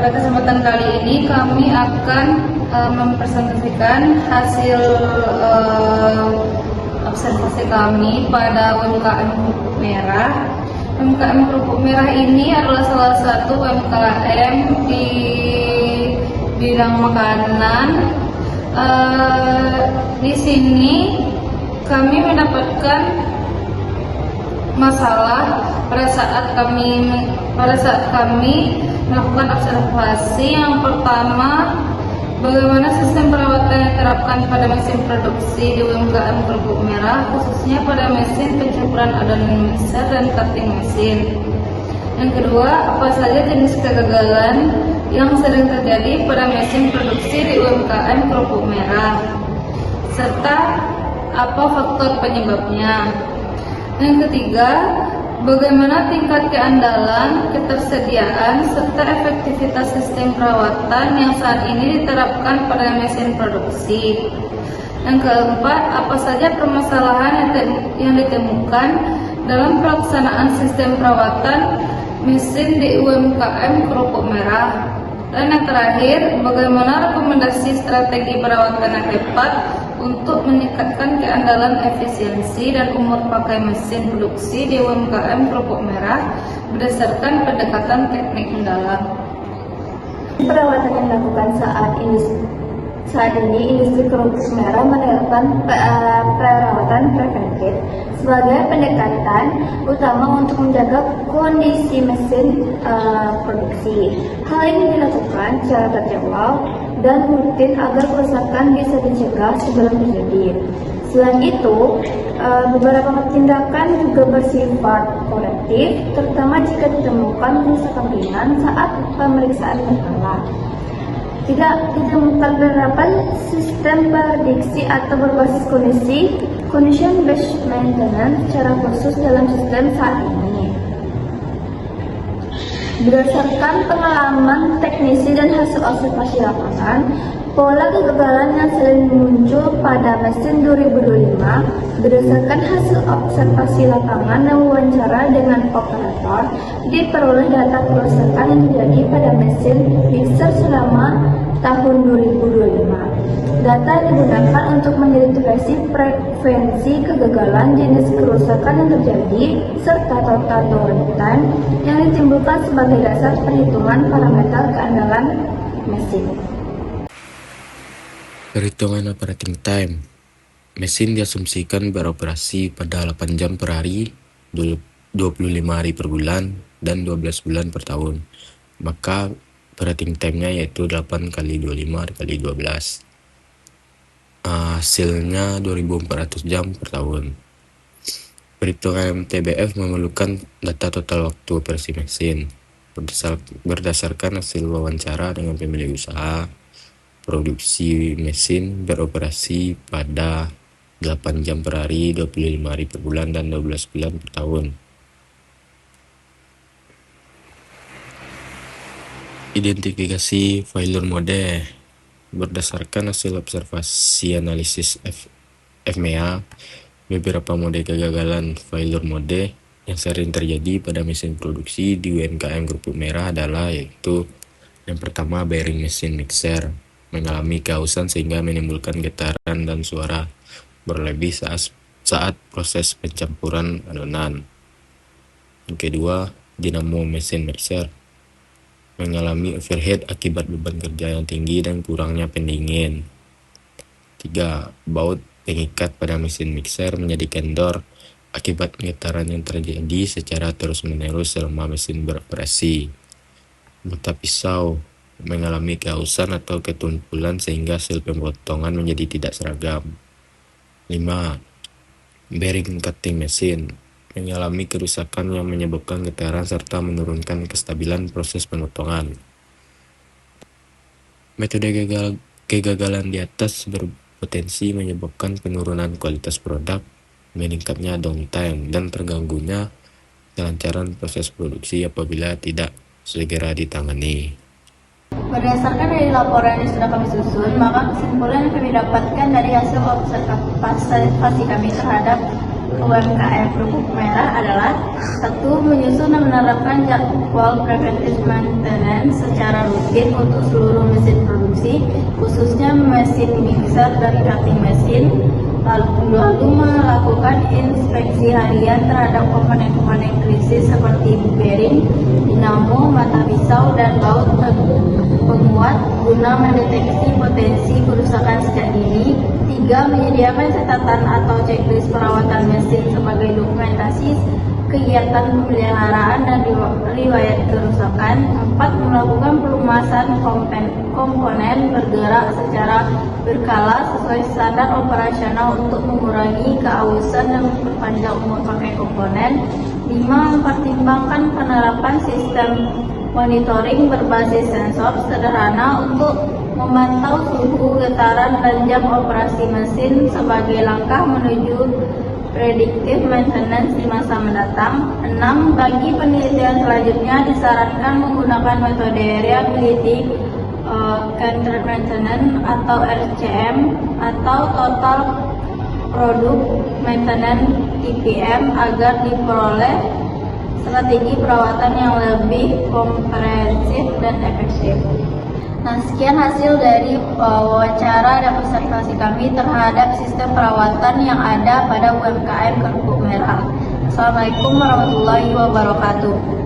Pada kesempatan kali ini kami akan mempresentasikan hasil observasi kami pada UMKM Kerupuk Merah. UMKM Kerupuk Merah ini adalah salah satu UMKM di bidang makanan. Di sini kami mendapatkan masalah pada saat kami melakukan observasi. Yang pertama, bagaimana sistem perawatan yang diterapkan pada mesin produksi di UMKM Kerupuk Merah, khususnya pada mesin pencampuran adonan mixer dan cutting mesin. Yang kedua, apa saja jenis kegagalan yang sering terjadi pada mesin produksi di UMKM Kerupuk Merah, serta apa faktor penyebabnya. Yang ketiga, bagaimana tingkat keandalan, ketersediaan, serta efektivitas sistem perawatan yang saat ini diterapkan pada mesin produksi. Yang keempat, apa saja permasalahan yang ditemukan dalam pelaksanaan sistem perawatan mesin di UMKM Kerupuk Merah. Dan yang terakhir, bagaimana rekomendasi strategi perawatan yang tepat untuk meningkatkan keandalan, efisiensi, dan umur pakai mesin produksi di UMKM Kerupuk Merah berdasarkan pendekatan teknik mendalam. Perawatan yang dilakukan saat ini industri kerupuk merah menerapkan perawatan preventif sebagai pendekatan utama untuk menjaga kondisi mesin produksi. Hal ini dilakukan secara terjadwal dan rutin agar kerusakan bisa dicegah sebelum terjadi. Selain itu, beberapa tindakan juga bersifat korektif, terutama jika ditemukan kerusakan ringan saat pemeriksaan berkala. Tidak ditemukan penerapan sistem prediksi atau berbasis kondisi condition based maintenance secara khusus dalam sistem saat ini. Berdasarkan pengalaman teknisi dan hasil observasi lapangan, pola kegagalan yang sering muncul pada mesin 2025 berdasarkan hasil observasi lapangan dan wawancara dengan operator, diperoleh data kerusakan yang terjadi pada mesin mixer selama tahun 2025. Data digunakan untuk mengidentifikasi frekuensi kegagalan, jenis kerusakan yang terjadi, serta total downtime yang ditimbulkan sebagai dasar perhitungan parameter keandalan mesin. Perhitungan operating time. Mesin diasumsikan beroperasi pada 8 jam per hari, 25 hari per bulan, dan 12 bulan per tahun. Maka operating time-nya yaitu 8 kali 25 kali 12. Hasilnya 2400 jam per tahun. Perhitungan MTBF memerlukan data total waktu operasi mesin berdasarkan hasil wawancara dengan pemilik usaha. Produksi mesin beroperasi pada 8 jam per hari, 25 hari per bulan, dan 12 bulan per tahun. Identifikasi failure mode. Berdasarkan hasil observasi analisis FMEA, beberapa mode kegagalan failure mode yang sering terjadi pada mesin produksi di UMKM Kerupuk Merah adalah yaitu yang pertama, bearing mesin mixer mengalami kehausan sehingga menimbulkan getaran dan suara berlebih saat proses pencampuran adonan. Yang kedua, dinamo mesin mixer mengalami overheat akibat beban kerja yang tinggi dan kurangnya pendingin. 3. Baut pengikat pada mesin mixer menjadi kendor akibat getaran yang terjadi secara terus-menerus selama mesin beroperasi. Mata pisau mengalami kehausan atau ketumpulan sehingga hasil pemotongan menjadi tidak seragam. 5. Bearing cutting mesin mengalami kerusakan yang menyebabkan getaran serta menurunkan kestabilan proses pemotongan. Metode kegagalan di atas berpotensi menyebabkan penurunan kualitas produk, meningkatnya downtime, dan terganggunya kelancaran proses produksi apabila tidak segera ditangani. Berdasarkan dari laporan yang sudah kami susun, maka kesimpulan yang kami dapatkan dari hasil observasi kami terhadap UMKM Kerupuk Merah adalah: 1. Menyusun dan menerapkan jadwal preventive maintenance secara rutin untuk seluruh mesin produksi, khususnya mesin mixer dan cutting mesin. Lalu melakukan inspeksi harian terhadap komponen-komponen krisis seperti bearing, dinamo, mata pisau, dan baut penguat guna mendeteksi potensi kerusakan sejak dini. 3. Menyediakan catatan atau checklist perawatan mesin sebagai dokumentasi kegiatan pemeliharaan dan riwayat kerusakan. 4. Melakukan pelumasan komponen bergerak secara berkala sesuai standar operasional untuk mengurangi keausan dan memperpanjang umur pakai komponen. 5. Mempertimbangkan penerapan sistem monitoring berbasis sensor sederhana untuk memantau suhu, getaran, dan jam operasi mesin sebagai langkah menuju predictive maintenance di masa mendatang. 6. Bagi penelitian selanjutnya disarankan menggunakan metode reliability control maintenance atau RCM atau total product maintenance TPM agar diperoleh strategi perawatan yang lebih komprehensif dan efektif. Nah, sekian hasil dari wawancara dan observasi kami terhadap sistem perawatan yang ada pada UMKM Kerupuk Merah. Assalamualaikum warahmatullahi wabarakatuh.